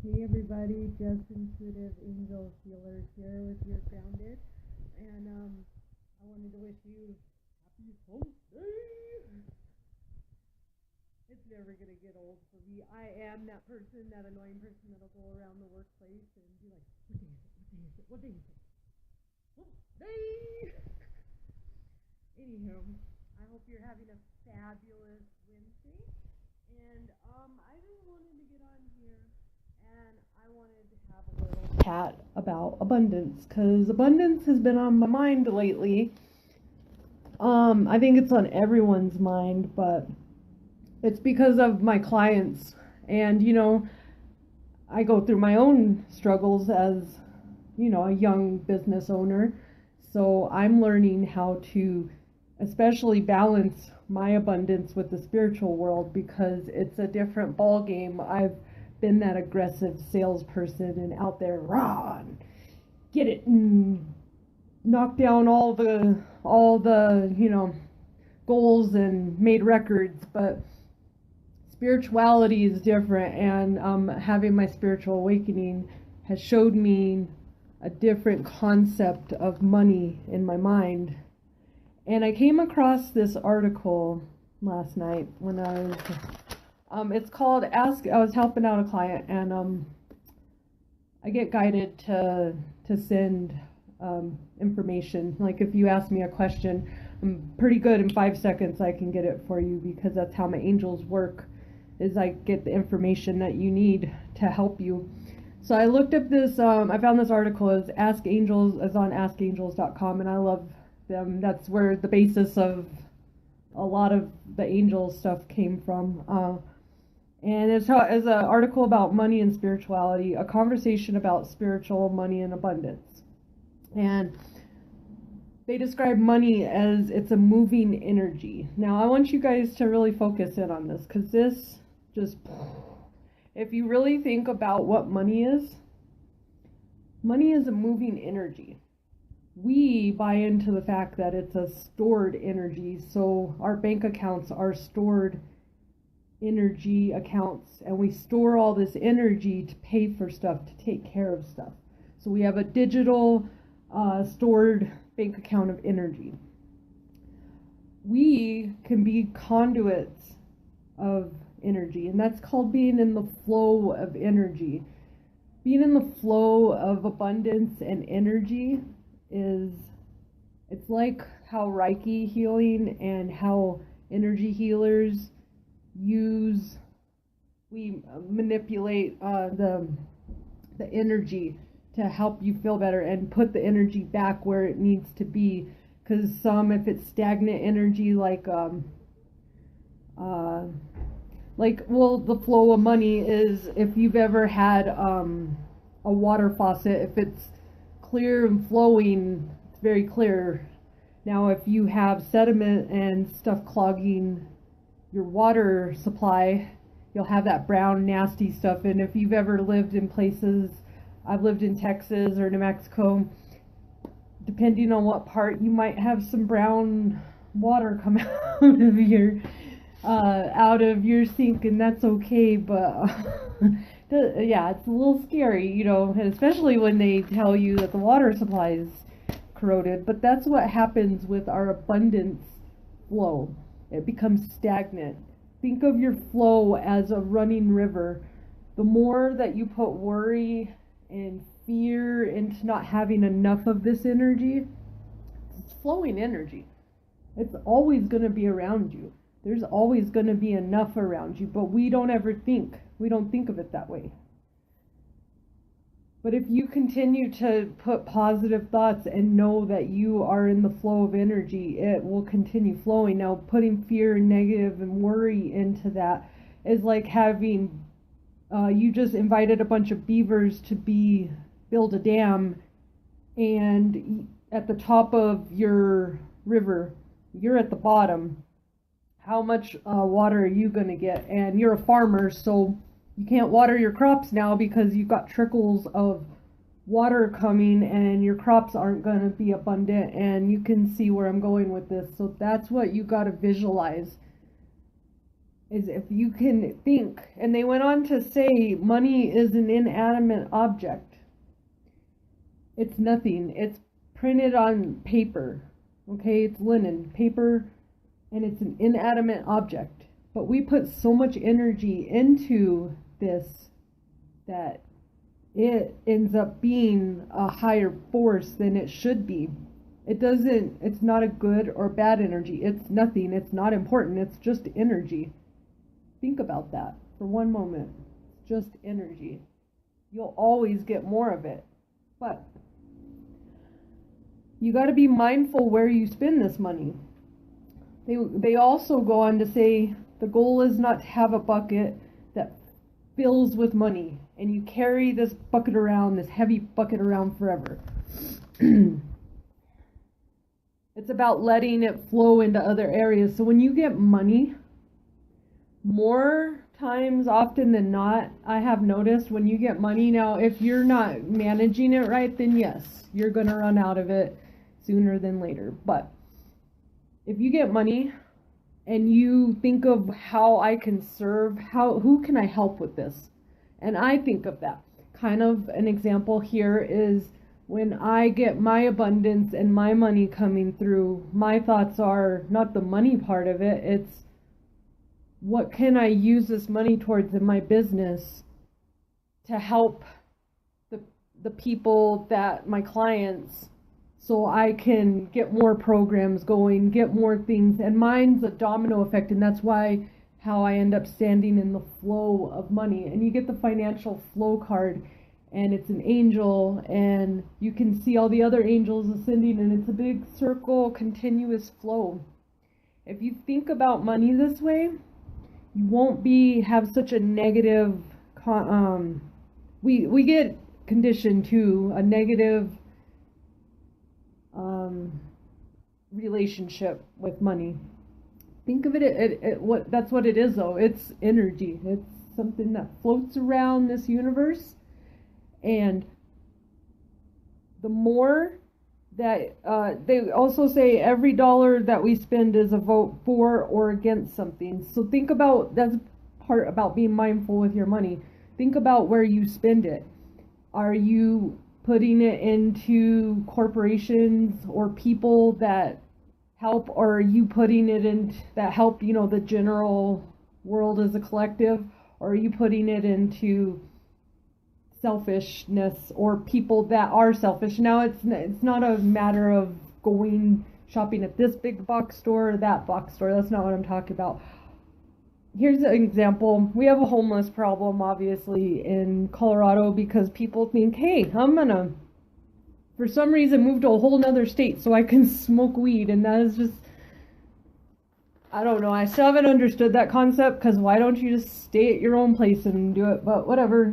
Hey everybody, Jess Intuitive Angel Healer here with your grounded, and I wanted to wish you happy hump day. It's never gonna get old for me. I am that person, that annoying person that'll go around the workplace and be like, what day is it? What day is it? Hump day. Anywho, I hope you're having a fabulous Wednesday, and I just wanted to get on here and I wanted to have a little chat about abundance because abundance has been on my mind lately. I think it's on everyone's mind, but it's because of my clients. And, I go through my own struggles as, a young business owner. So I'm learning how to especially balance my abundance with the spiritual world because it's a different ball game. I've been that aggressive salesperson and out there raw and get it and knock down all the goals and made records, but spirituality is different, and having my spiritual awakening has showed me a different concept of money in my mind. And I came across this article last night when I was it's called Ask. I was helping out a client, and I get guided to send information. Like if you ask me a question, I'm pretty good in 5 seconds. I can get it for you because that's how my angels work. Is I get the information that you need to help you. So I looked up this. I found this article is Ask Angels is on AskAngels.com, and I love them. That's where the basis of a lot of the angel stuff came from. And it's an article about money and spirituality, a conversation about spiritual money and abundance. And they describe money as it's a moving energy. Now, I want you guys to really focus in on this because this just, if you really think about what money is a moving energy. We buy into the fact that it's a stored energy, so our bank accounts are stored energy accounts, and we store all this energy to pay for stuff, to take care of stuff. So we have a digital stored bank account of energy. We can be conduits of energy, and that's called being in the flow of energy. Being in the flow of abundance and energy it's like how Reiki healing and how energy healers we manipulate the energy to help you feel better and put the energy back where it needs to be. Because if it's stagnant energy, the flow of money is, if you've ever had a water faucet, if it's clear and flowing, it's very clear. Now if you have sediment and stuff clogging your water supply, you'll have that brown nasty stuff. And if you've ever lived in places, I've lived in Texas or New Mexico, depending on what part, you might have some brown water come out of your sink, and that's okay. But yeah, it's a little scary, and especially when they tell you that the water supply is corroded. But that's what happens with our abundance flow. It becomes stagnant. Think of your flow as a running river. The more that you put worry and fear into not having enough of this energy, it's flowing energy. It's always going to be around you. There's always going to be enough around you, but we don't think of it that way. But if you continue to put positive thoughts and know that you are in the flow of energy, it will continue flowing. Now, putting fear and negative and worry into that is like having, you just invited a bunch of beavers to build a dam, and at the top of your river, you're at the bottom. How much water are you going to get? And you're a farmer, so you can't water your crops now because you've got trickles of water coming and your crops aren't going to be abundant. And you can see where I'm going with this. So that's what you got to visualize. is if you can think. And they went on to say money is an inanimate object. It's nothing. It's printed on paper. Okay, it's linen, paper, and it's an inanimate object. But we put so much energy into this that it ends up being a higher force than it should be. It's not a good or bad energy. It's nothing. It's not important. It's just energy. Think about that for one moment. It's just energy. You'll always get more of it. But you got to be mindful where you spend this money. They also go on to say the goal is not to have a bucket that fills with money and you carry this bucket around, this heavy bucket around forever. It's about letting it flow into other areas. So when you get money, more times often than not, I have noticed when you get money now, if you're not managing it right, then yes, you're going to run out of it sooner than later. But if you get money and you think of how I can serve, who can I help with this? And I think of that. Kind of an example here is when I get my abundance and my money coming through, my thoughts are not the money part of it, it's what can I use this money towards in my business to help the people that my clients, so I can get more programs going, get more things. And mine's a domino effect, and that's why how I end up standing in the flow of money. And you get the financial flow card, and it's an angel, and you can see all the other angels ascending, and it's a big circle, continuous flow. If you think about money this way, you won't have such a negative, we get conditioned to a negative relationship with money. Think of it, that's what it is though. It's energy. It's something that floats around this universe. And the more that, they also say every dollar that we spend is a vote for or against something. So think about, that's part about being mindful with your money. Think about where you spend it. Are you putting it into corporations or people that help, or are you putting it in that help, the general world as a collective, or are you putting it into selfishness or people that are selfish? Now it's not a matter of going shopping at this big box store or that box store. That's not what I'm talking about. Here's an example. We have a homeless problem obviously in Colorado because people think, hey, I'm gonna for some reason move to a whole nother state so I can smoke weed, and that is just, I don't know. I still haven't understood that concept, because why don't you just stay at your own place and do it? But whatever,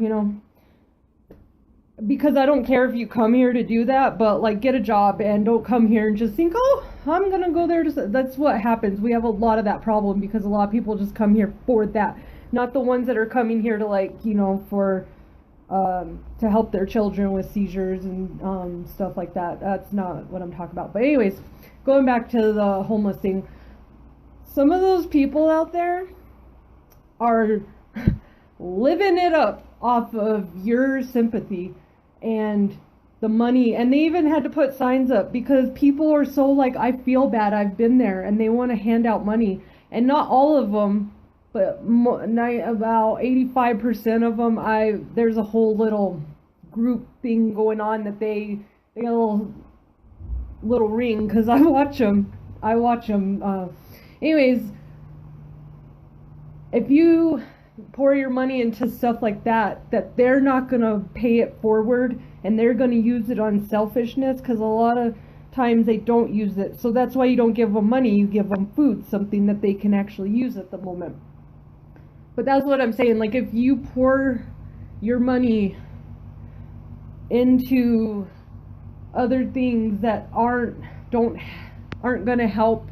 because I don't care if you come here to do that, but like get a job and don't come here and just think, oh, I'm gonna go there. That's what happens. We have a lot of that problem because a lot of people just come here for that, not the ones that are coming here to for to help their children with seizures and stuff like that. That's not what I'm talking about. But anyways, going back to the homeless thing, some of those people out there are living it up off of your sympathy and the money, and they even had to put signs up because people are so like, I feel bad, I've been there, and they want to hand out money. And not all of them, but about 85% of them, there's a whole little group thing going on that they got a little ring, because I watch them. Anyways, if you pour your money into stuff like that they're not going to pay it forward, and they're going to use it on selfishness, because a lot of times they don't use it. So that's why you don't give them money, you give them food, something that they can actually use at the moment. But that's what I'm saying. Like, if you pour your money into other things that aren't going to help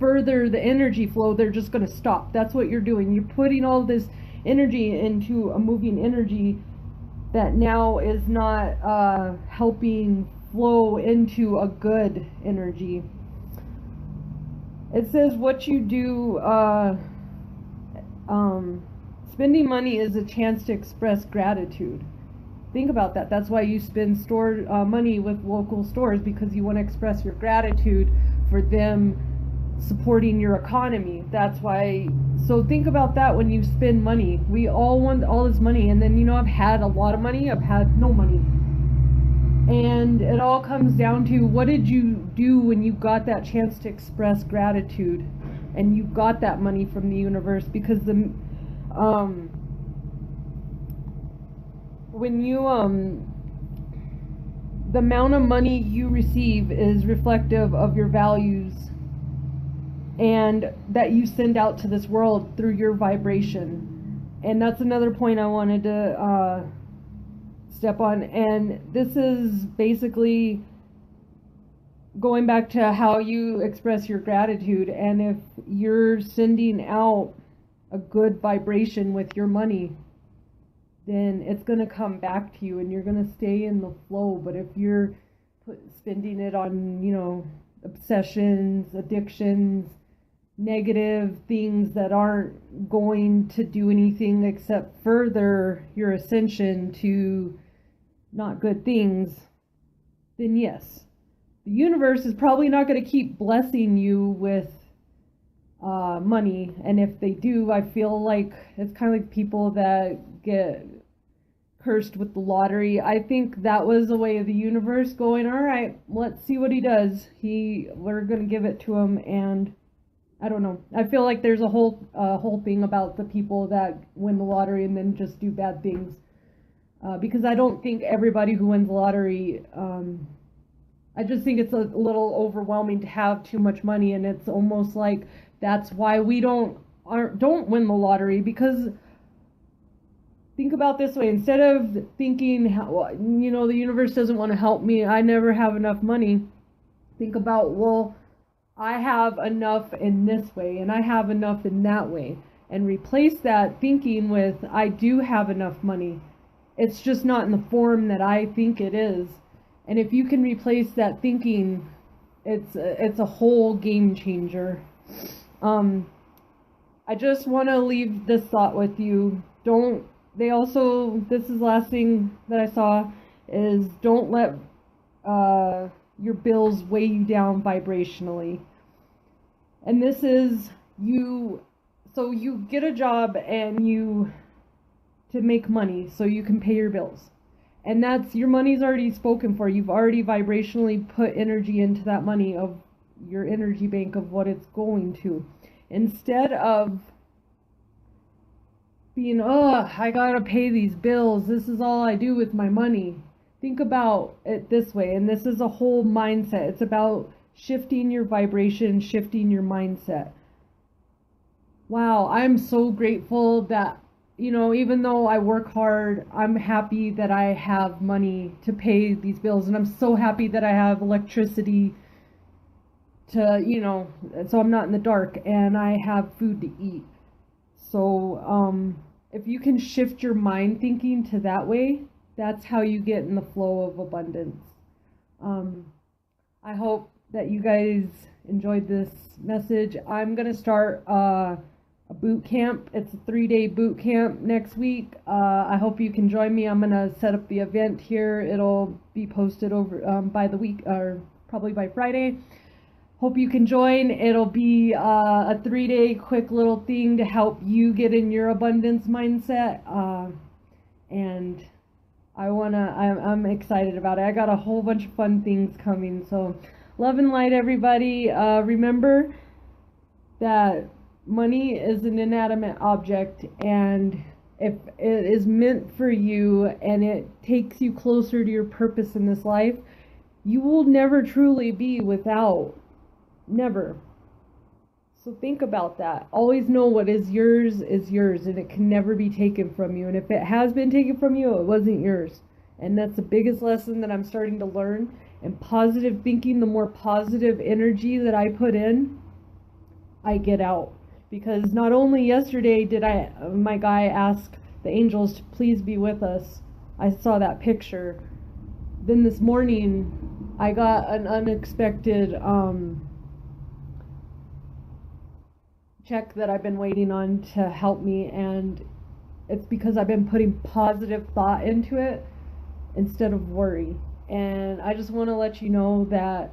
further the energy flow, they're just going to stop. That's what you're doing. You're putting all this energy into a moving energy that now is not helping flow into a good energy. It says what you do, spending money is a chance to express gratitude. Think about that. That's why you spend money with local stores, because you want to express your gratitude for them supporting your economy. That's why. So think about that when you spend money. We all want all this money, and then I've had a lot of money, I've had no money, and it all comes down to, what did you do when you got that chance to express gratitude, and you got that money from the universe? Because when you the amount of money you receive is reflective of your values, and that you send out to this world through your vibration. And that's another point I wanted to step on. And this is basically going back to how you express your gratitude. And if you're sending out a good vibration with your money, then it's going to come back to you, and you're going to stay in the flow. But if you're spending it on, obsessions, addictions, negative things that aren't going to do anything except further your ascension to not good things, then yes, the universe is probably not going to keep blessing you with money. And if they do, I feel like it's kind of like people that get cursed with the lottery. I think that was a way of the universe going, all right, let's see what he does. We're going to give it to him. And I don't know. I feel like there's a whole thing about the people that win the lottery and then just do bad things. Because I don't think everybody who wins the lottery, I just think it's a little overwhelming to have too much money, and it's almost like that's why we don't win the lottery. Because think about this way: instead of thinking, the universe doesn't want to help me, I never have enough money, think about, well, I have enough in this way, and I have enough in that way, and replace that thinking with, I do have enough money. It's just not in the form that I think it is. And if you can replace that thinking, it's a whole game changer. I just want to leave this thought with you. This is the last thing that I saw, is don't let your bills weigh you down vibrationally. And this is so you get a job and to make money so you can pay your bills. And that's, your money's already spoken for. You've already vibrationally put energy into that money, of your energy bank, of what it's going to. Instead of being, I gotta pay these bills, this is all I do with my money. Think about it this way, and this is a whole mindset. It's about shifting your vibration, shifting your mindset. Wow, I'm so grateful that, even though I work hard, I'm happy that I have money to pay these bills. And I'm so happy that I have electricity to, so I'm not in the dark, and I have food to eat. So, if you can shift your mind thinking to that way, that's how you get in the flow of abundance. I hope that you guys enjoyed this message. I'm going to start a boot camp. It's a 3-day boot camp next week. I hope you can join me. I'm going to set up the event here. It'll be posted over by the week, or probably by Friday. Hope you can join. It'll be a 3-day quick little thing to help you get in your abundance mindset. And I'm excited about it. I got a whole bunch of fun things coming. So love and light, everybody. Remember that money is an inanimate object, and if it is meant for you and it takes you closer to your purpose in this life, you will never truly be without. Never. So think about that. Always know what is yours, and it can never be taken from you. And if it has been taken from you, it wasn't yours. And that's the biggest lesson that I'm starting to learn. And positive thinking, the more positive energy that I put in, I get out. Because not only yesterday did my guy ask the angels to please be with us, I saw that picture. Then this morning, I got an unexpected check that I've been waiting on to help me, and it's because I've been putting positive thought into it instead of worry. And I just want to let you know that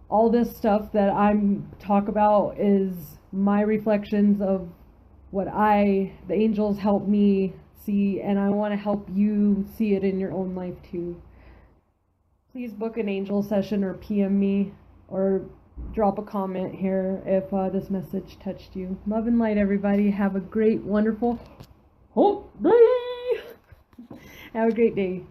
all this stuff that I'm talk about is my reflections of what the angels help me see, and I want to help you see it in your own life too. Please book an angel session or PM me or drop a comment here if this message touched you. Love and light, everybody. Have a great, wonderful day. Have a great day.